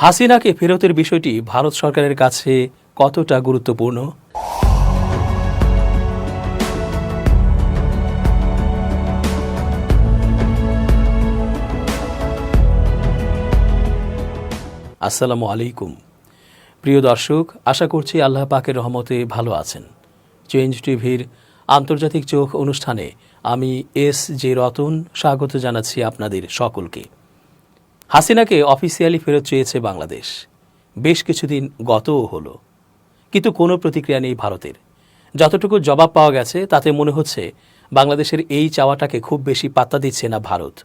হাসিনাকে ফেরতের বিষয়টি ভারত সরকারের কাছে কতটা গুরুত্বপূর্ণ? আসসালামু আলাইকুম প্রিয় দর্শক, আশা করছি আল্লাহ পাকের রহমতে ভালো আছেন। চেঞ্জ টিভির আন্তর্জাতিক চোখ অনুষ্ঠানে আমি এস.জে. রতন স্বাগত জানাচ্ছি আপনাদের সকলকে। হাসিনাকে অফিসিয়ালি ফেরত চেয়েছে বাংলাদেশ। বেশ কিছুদিন গতও হলো, কিন্তু কোনো প্রতিক্রিয়া নেই ভারতের। যতটুকু জবাব পাওয়া গেছে তাতে মনে হচ্ছে বাংলাদেশের এই চাওয়াটাকে খুব বেশি পাত্তা দিচ্ছে না ভারত।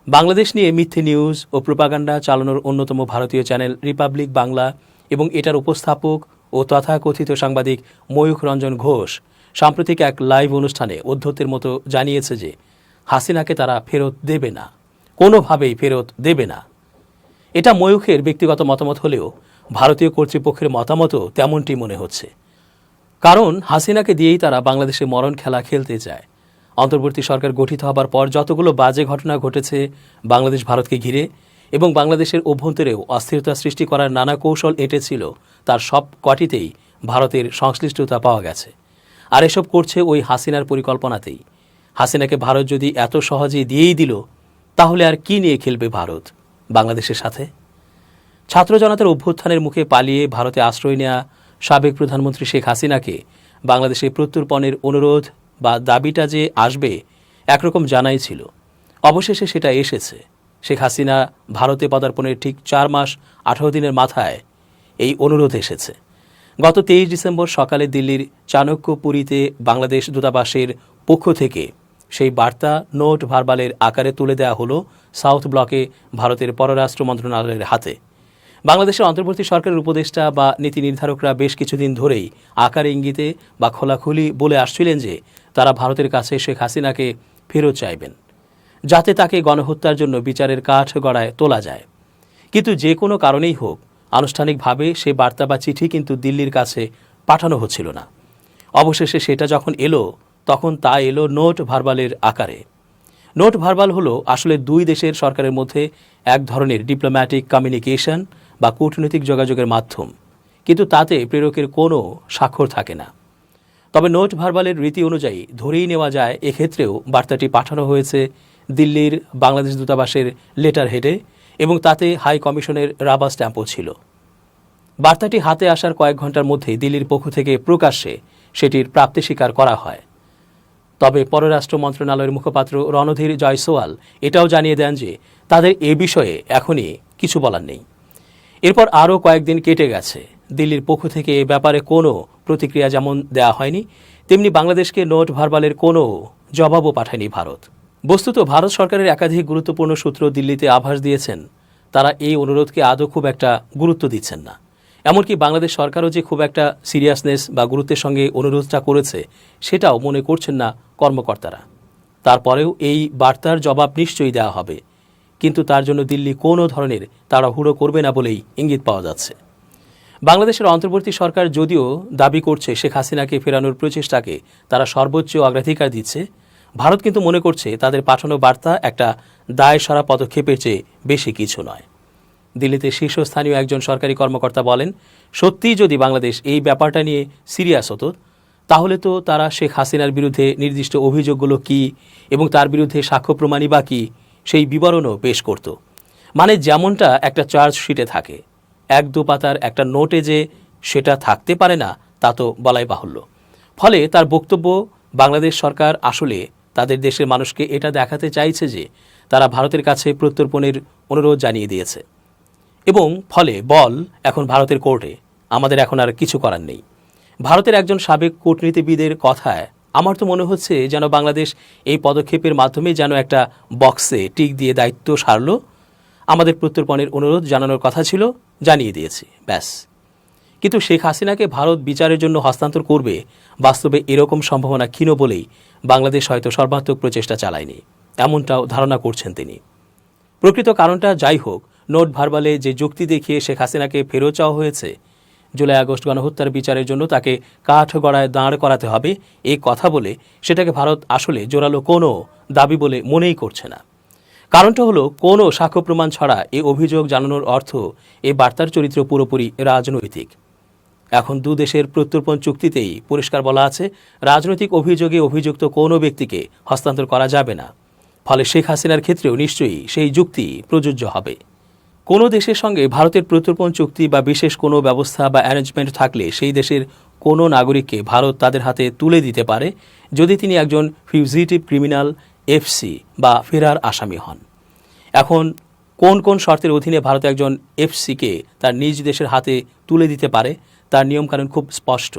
বাংলাদেশ নিয়ে মিথ্যে নিউজ ও প্রোপাগান্ডা চালানোর অন্যতম ভারতীয় চ্যানেল রিপাবলিক বাংলা এবং এটার উপস্থাপক ও তথাকথিত সাংবাদিক ময়ূখ রঞ্জন ঘোষ সাম্প্রতিক এক লাইভ অনুষ্ঠানে অধ্যক্ষের মতো জানিয়েছে যে হাসিনাকে তারা ফেরত দেবে না, কোনোভাবেই ফেরত দেবে না। এটা ময়ূখের ব্যক্তিগত মতামত হলেও ভারতীয় কর্তৃপক্ষের মতামতও তেমনটি মনে হচ্ছে। কারণ হাসিনাকে দিয়েই তারা বাংলাদেশে মরণ খেলা খেলতে চায়। অন্তর্বর্তী সরকার গঠিত হবার পর যতগুলো বাজে ঘটনা ঘটেছে বাংলাদেশ ভারতকে ঘিরে এবং বাংলাদেশের অভ্যন্তরেও অস্থিরতা সৃষ্টি করার নানা কৌশল এঁটেছিল, তার সব কটিতেই ভারতের সংশ্লিষ্টতা পাওয়া গেছে। আর এসব করছে ওই হাসিনার পরিকল্পনাতেই। হাসিনাকে ভারত যদি এত সহজেই দিয়েই দিল, তাহলে আর কি নিয়ে খেলবে ভারত বাংলাদেশের সাথে? ছাত্র জনতার অভ্যুত্থানের মুখে পালিয়ে ভারতে আশ্রয় নেওয়া সাবেক প্রধানমন্ত্রী শেখ হাসিনাকে বাংলাদেশে প্রত্যর্পণের অনুরোধ বা দাবিটা যে আসবে একরকম জানাই ছিল। অবশেষে সেটা এসেছে। শেখ হাসিনা ভারতে পদার্পণের ঠিক 4 মাস 18 দিনের মাথায় এই অনুরোধ এসেছে। গত 23 ডিসেম্বর সকালে দিল্লির চাণক্যপুরীতে বাংলাদেশ দূতাবাসের পক্ষ থেকে সেই বার্তা নোট ভার্বালের আকারে তুলে দেওয়া হলো সাউথ ব্লকে ভারতের পররাষ্ট্র মন্ত্রণালয়ের হাতে। বাংলাদেশের অন্তর্বর্তী সরকারের উপদেষ্টা বা নীতি নির্ধারকরা বেশ কিছুদিন ধরেই আকার ইঙ্গিতে বা খোলাখুলি বলে আসছিলেন যে তারা ভারতের কাছে শেখ হাসিনাকে ফেরত চাইবেন, যাতে তাকে গণহত্যার জন্য বিচারের কাঠ গড়ায় তোলা যায়। কিন্তু যে কোনো কারণেই হোক, আনুষ্ঠানিকভাবে সে বার্তা বা চিঠি কিন্তু দিল্লির কাছে পাঠানো হচ্ছিল না। অবশেষে সেটা যখন এলো, তখন তা এলো নোট ভার্বালের আকারে। নোট ভার্বাল হলো আসলে দুই দেশের সরকারের মধ্যে এক ধরনের ডিপ্লোম্যাটিক কমিউনিকেশন বা কূটনৈতিক যোগাযোগের মাধ্যম, কিন্তু তাতে প্রেরকের কোনো স্বাক্ষর থাকে না। তবে নোট ভার্বালের রীতি অনুযায়ী ধরেই নেওয়া যায় এক্ষেত্রেও বার্তাটি পাঠানো হয়েছে দিল্লির বাংলাদেশ দূতাবাসের লেটার হেডে এবং তাতে হাই কমিশনের রাবার স্ট্যাম্পও ছিল। বার্তাটি হাতে আসার কয়েক ঘন্টার মধ্যেই দিল্লির পক্ষ থেকে প্রকাশ্যে সেটির প্রাপ্তি স্বীকার করা হয়। তবে পররাষ্ট্র মন্ত্রণালয়ের মুখপাত্র রণধীর জয়সওয়াল এটাও জানিয়ে দেন যে তাদের এ বিষয়ে এখনই কিছু বলার নেই। এরপর আরও কয়েকদিন কেটে গেছে। দিল্লির পক্ষ থেকে এ ব্যাপারে কোনো প্রতিক্রিয়া যেমন দেওয়া হয়নি, তেমনি বাংলাদেশকে নোট ভার্বালের কোনো জবাবও পাঠায়নি ভারত। বস্তুত ভারত সরকারের একাধিক গুরুত্বপূর্ণ সূত্র দিল্লিতে আভাস দিয়েছেন তারা এই অনুরোধকে আদৌ খুব একটা গুরুত্ব দিচ্ছেন না। এমনকি বাংলাদেশ সরকারও যে খুব একটা সিরিয়াসনেস বা গুরুত্বের সঙ্গে অনুরোধটা করেছে সেটাও মনে করছেন না কর্মকর্তারা। তারপরেও এই বার্তার জবাব নিশ্চয়ই দেওয়া হবে, কিন্তু তার জন্য দিল্লি কোনো ধরনের তাড়াহুড়ো করবে না বলেই ইঙ্গিত পাওয়া যাচ্ছে। বাংলাদেশের অন্তর্বর্তী সরকার যদিও দাবি করছে শেখ হাসিনাকে ফেরানোর প্রচেষ্টাকে তারা সর্বোচ্চ অগ্রাধিকার দিচ্ছে, ভারত কিন্তু মনে করছে তাদের পাঠানো বার্তা একটা দায়সারা পদক্ষেপের চেয়ে বেশি কিছু নয়। দিল্লিতে শীর্ষস্থানীয় একজন সরকারি কর্মকর্তা বলেন, সত্যিই যদি বাংলাদেশ এই ব্যাপারটা নিয়ে সিরিয়াস হতো, তাহলে তো তারা শেখ হাসিনার বিরুদ্ধে নির্দিষ্ট অভিযোগগুলো কী এবং তার বিরুদ্ধে সাক্ষ্য প্রমাণই বা কী সেই বিবরণও পেশ করত। মানে যেমনটা একটা চার্জশিটে থাকে, 1-2 পাতার একটা নোটে যে সেটা থাকতে পারে না তা তো বলাই বাহুল্য। ফলে তার বক্তব্য বাংলাদেশ সরকার আসলে তাদের দেশের মানুষকে এটা দেখাতে চাইছে যে তারা ভারতের কাছে প্রত্যর্পণের অনুরোধ জানিয়ে দিয়েছে এবং ফলে বল এখন ভারতের কোর্টে, আমাদের এখন আর কিছু করার নেই। ভারতের একজন সাবেক কূটনীতিবিদের কথায় আমার তো মনে হচ্ছে যেন বাংলাদেশ এই পদক্ষেপের মাধ্যমে যেন একটা বক্সে টিক দিয়ে দায়িত্ব সারল, আমাদের প্রত্যর্পণের অনুরোধ জানানোর কথা ছিল, জানিয়ে দিয়েছি, ব্যাস। কিন্তু শেখ হাসিনাকে ভারত বিচারের জন্য হস্তান্তর করবে বাস্তবে এরকম সম্ভাবনা ক্ষীণ বলেই বাংলাদেশ হয়তো সর্বাত্মক প্রচেষ্টা চালায়নি, এমনটাও ধারণা করছেন তিনি। প্রকৃত কারণটা যাই হোক, নোট ভার্বালে যে যুক্তি দেখিয়ে শেখ হাসিনাকে ফেরত চাওয়া হয়েছে, জুলাই আগস্ট গণহত্যার বিচারের জন্য তাকে কাঠগড়ায় দাঁড় করাতে হবে এই কথা বলে, সেটাকে ভারত আসলে জোরালো কোনো দাবি বলে মনেই করছে না। কারণটা হলো কোনো সাক্ষ্য প্রমাণ ছাড়া এই অভিযোগ জানানোর অর্থ এই বার্তার চরিত্র পুরোপুরি রাজনৈতিক। এখন দু দেশের প্রত্যর্পণ চুক্তিতেই পরিষ্কার বলা আছে, রাজনৈতিক অভিযোগে অভিযুক্ত কোনো ব্যক্তিকে হস্তান্তর করা যাবে না। ফলে শেখ হাসিনার ক্ষেত্রেও নিশ্চয়ই সেই যুক্তি প্রযোজ্য হবে। কোনো দেশের সঙ্গে ভারতের প্রত্যর্পণ চুক্তি বা বিশেষ কোনো ব্যবস্থা বা অ্যারেঞ্জমেন্ট থাকলে সেই দেশের কোনো নাগরিককে ভারত তাদের হাতে তুলে দিতে পারে যদি তিনি একজন ফিউজিটিভ ক্রিমিনাল, এফসি বা ফেরার আসামি হন। এখন কোন কোন শর্তের অধীনে ভারত একজন এফসিকে তার নিজ দেশের হাতে তুলে দিতে পারে তার নিয়মকানুন খুব স্পষ্ট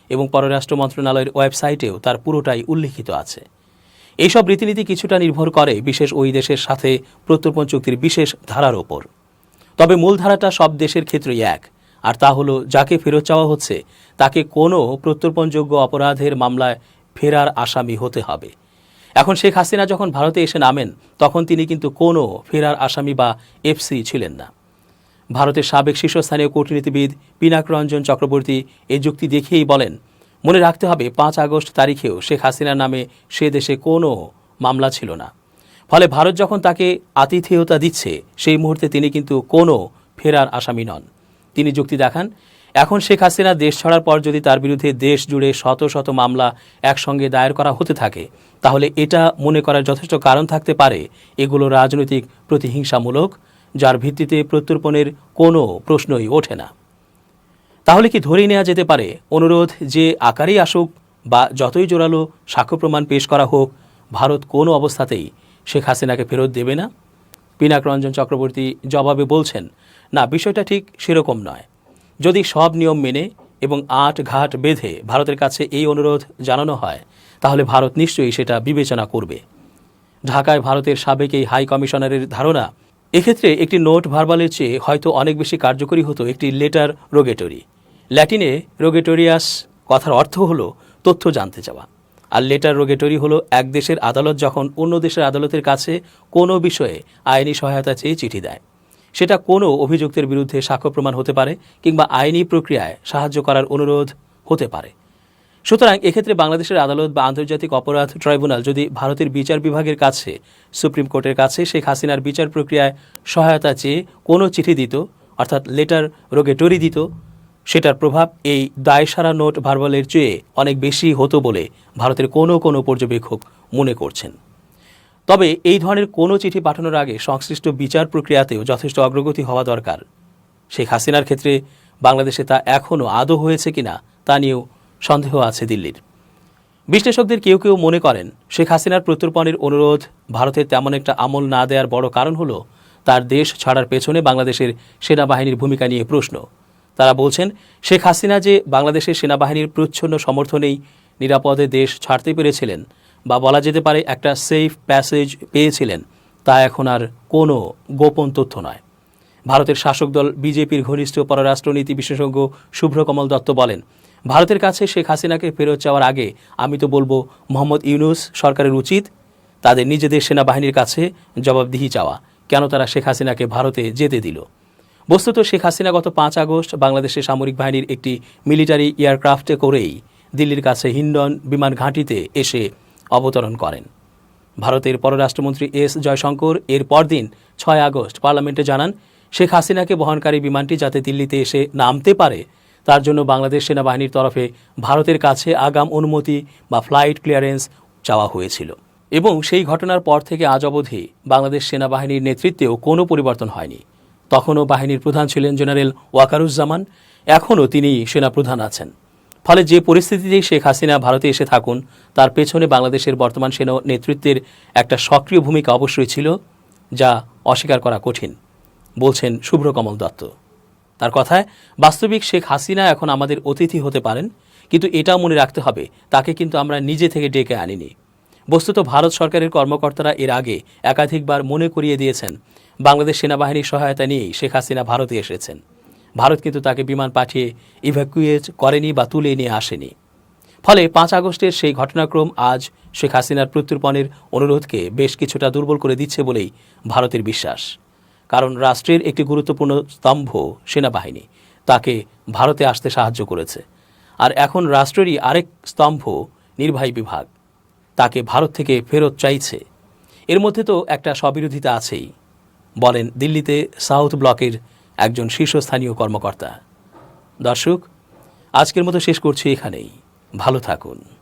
এবং পররাষ্ট্র মন্ত্রণালয়ের ওয়েবসাইটেও তার পুরোটাই উল্লিখিত আছে। এইসব রীতিনীতি কিছুটা নির্ভর করে বিশেষ ওই দেশের সাথে প্রত্যর্পণ চুক্তির বিশেষ ধারার ওপর। তবে মূল ধারাটা সব দেশের ক্ষেত্রেই এক, আর তা হলো যাকে ফেরত চাওয়া হচ্ছে তাকে কোনো প্রত্যর্পণযোগ্য অপরাধের মামলায় ফেরার আসামি হতে হবে। এখন শেখ হাসিনা যখন ভারতে এসে নামেন তখন তিনি কিন্তু কোনো ফেরার আসামি বা এফসি ছিলেন না। ভারতের সাবেক শীর্ষস্থানীয় কূটনীতিবিদ পিনাক রঞ্জন চক্রবর্তী এই যুক্তি দেখিয়েই বলেন, মনে রাখতে হবে 5 আগস্ট তারিখেও শেখ হাসিনার নামে সে দেশে কোনো মামলা ছিল না। ফলে ভারত যখন তাকে আতিথেয়তা দিচ্ছে সেই মুহূর্তে তিনি কিন্তু কোনো ফেরার আসামি নন। তিনি যুক্তি দেখান, এখন শেখ হাসিনা দেশ ছাড়ার পর যদি তার বিরুদ্ধে দেশ জুড়ে শত শত মামলা একসঙ্গে দায়ের করা হতে থাকে তাহলে এটা মনে করার যথেষ্ট কারণ থাকতে পারে এগুলো রাজনৈতিক প্রতিহিংসামূলক, যার ভিত্তিতে প্রত্যর্পণের কোনো প্রশ্নই ওঠে না। তাহলে কি ধরেই নেওয়া যেতে পারে অনুরোধ যে আকারেই আসুক বা যতই জোরালো সাক্ষ্য প্রমাণ পেশ করা হোক, ভারত কোনো অবস্থাতেই শেখ হাসিনাকে ফেরত দেবে না? পিনাক রঞ্জন চক্রবর্তী জবাবে বলছেন, না, বিষয়টা ঠিক সেরকম নয়। যদি সব নিয়ম মেনে এবং আট ঘাট বেঁধে ভারতের কাছে এই অনুরোধ জানানো হয় তাহলে ভারত নিশ্চয়ই সেটা বিবেচনা করবে। ঢাকায় ভারতের সাবেক এই হাই কমিশনারের ধারণা, এক্ষেত্রে একটি নোট ভার্বালের চেয়ে হয়তো অনেক বেশি কার্যকরী হতো একটি লেটার রোগেটরি। ল্যাটিনে রোগেটোরিয়াস কথার অর্থ হলো তথ্য জানতে চাওয়া, আর লেটার রোগেটরি হলো এক দেশের আদালত যখন অন্য দেশের আদালতের কাছে কোনো বিষয়ে আইনি সহায়তা চেয়ে চিঠি দেয়। সেটা কোনো অভিযুক্তের বিরুদ্ধে সাক্ষ্য প্রমাণ হতে পারে কিংবা আইনি প্রক্রিয়ায় সাহায্য করার অনুরোধ হতে পারে। সুতরাং এক্ষেত্রে বাংলাদেশের আদালত বা আন্তর্জাতিক অপরাধ ট্রাইব্যুনাল যদি ভারতের বিচার বিভাগের কাছে, সুপ্রিম কোর্টের কাছে শেখ হাসিনার বিচার প্রক্রিয়ায় সহায়তা চেয়ে কোনো চিঠি দিত, অর্থাৎ লেটার রোগেটরি দিত, সেটার প্রভাব এই দায়সারা নোট ভার্বালের চেয়ে অনেক বেশি হতো বলে ভারতের কোনো পর্যবেক্ষক মনে করছেন। তবে এই ধরনের কোনো চিঠি পাঠানোর আগে সংশ্লিষ্ট বিচার প্রক্রিয়াতেও যথেষ্ট অগ্রগতি হওয়া দরকার। শেখ হাসিনার ক্ষেত্রে বাংলাদেশে তা এখনও আদৌ হয়েছে কিনা তা নিয়েও সন্দেহ আছে দিল্লির। বিশ্লেষকদের কেউ কেউ মনে করেন শেখ হাসিনার প্রত্যর্পণের অনুরোধ ভারতের তেমন একটা আমল না দেওয়ার বড় কারণ হলো তার দেশ ছাড়ার পেছনে বাংলাদেশের সেনাবাহিনীর ভূমিকা নিয়ে প্রশ্ন। তারা বলছেন, শেখ হাসিনা যে বাংলাদেশের সেনাবাহিনীর প্রচ্ছন্ন সমর্থনেই নিরাপদে দেশ ছাড়তে পেরেছিলেন বা বলা যেতে পারে একটা সেফ প্যাসেজ পেয়েছিলেন, তা এখন আর কোনো গোপন তথ্য নয়। ভারতের শাসক দল বিজেপির ঘনিষ্ঠ পররাষ্ট্রনীতি বিশেষজ্ঞ শুভ্রকমল দত্ত বলেন, ভারতের কাছে শেখ হাসিনাকে ফেরত চাওয়ার আগে আমি তো বলবো মোহাম্মদ ইউনূস সরকারের উচিত তাদের নিজেদের সেনাবাহিনীর কাছে জবাবদিহি চাওয়া, কেন তারা শেখ হাসিনাকে ভারতে যেতে দিল। বস্তুত শেখ হাসিনা গত 5 আগস্ট বাংলাদেশের সামরিক বাহিনীর একটি মিলিটারি এয়ারক্রাফটে করেই দিল্লির কাছে হিন্ডন বিমান ঘাঁটিতে এসে অবতরণ করেন। ভারতের পররাষ্ট্রমন্ত্রী এস জয়শঙ্কর এর পরদিন 6 আগস্ট পার্লামেন্টে জানান, শেখ হাসিনাকে বহনকারী বিমানটি যাতে দিল্লিতে এসে নামতে পারে তার জন্য বাংলাদেশ সেনাবাহিনীর তরফে ভারতের কাছে আগাম অনুমতি বা ফ্লাইট ক্লিয়ারেন্স চাওয়া হয়েছিল। এবং সেই ঘটনার পর থেকে আজ অবধি বাংলাদেশ সেনাবাহিনীর নেতৃত্বেও কোনো পরিবর্তন হয়নি। তখনও বাহিনীর প্রধান ছিলেন জেনারেল ওয়াকারুজ্জামান, এখনও তিনি সেনাপ্রধান আছেন। ফলে যে পরিস্থিতিতেই শেখ হাসিনা ভারতে এসে থাকুন তার পেছনে বাংলাদেশের বর্তমান সেনা নেতৃত্বের একটা সক্রিয় ভূমিকা অবশ্যই ছিল, যা অস্বীকার করা কঠিন, বলছেন শুভ্রকমল দত্ত। তার কথায়, বাস্তবিক শেখ হাসিনা এখন আমাদের অতিথি হতে পারেন, কিন্তু এটাও মনে রাখতে হবে তাকে কিন্তু আমরা নিজে থেকে ডেকে আনিনি। বস্তুত ভারত সরকারের কর্মকর্তারা এর আগে একাধিকবার মনে করিয়ে দিয়েছেন বাংলাদেশ সেনাবাহিনীর সহায়তা নিয়েই শেখ হাসিনা ভারতে এসেছেন। ভারত কিন্তু তাকে বিমান পাঠিয়ে ইভ্যাকুয়েট করেনি বা তুলে নিয়ে আসেনি। ফলে 5 আগস্টের সেই ঘটনাক্রম আজ শেখ হাসিনার প্রত্যর্পণের অনুরোধকে বেশ কিছুটা দুর্বল করে দিচ্ছে বলেই ভারতের বিশ্বাস। কারণ রাষ্ট্রের একটি গুরুত্বপূর্ণ স্তম্ভ সেনাবাহিনী তাকে ভারতে আসতে সাহায্য করেছে, আর এখন রাষ্ট্রেরই আরেক স্তম্ভ নির্বাহী বিভাগ তাকে ভারত থেকে ফেরত চাইছে। এর মধ্যে তো একটা স্ববিরোধিতা আছেই, বলেন দিল্লিতে সাউথ ব্লকের একজন শীর্ষস্থানীয় কর্মকর্তা। দর্শক, আজকের মতো শেষ করছি এখানেই। ভালো থাকুন।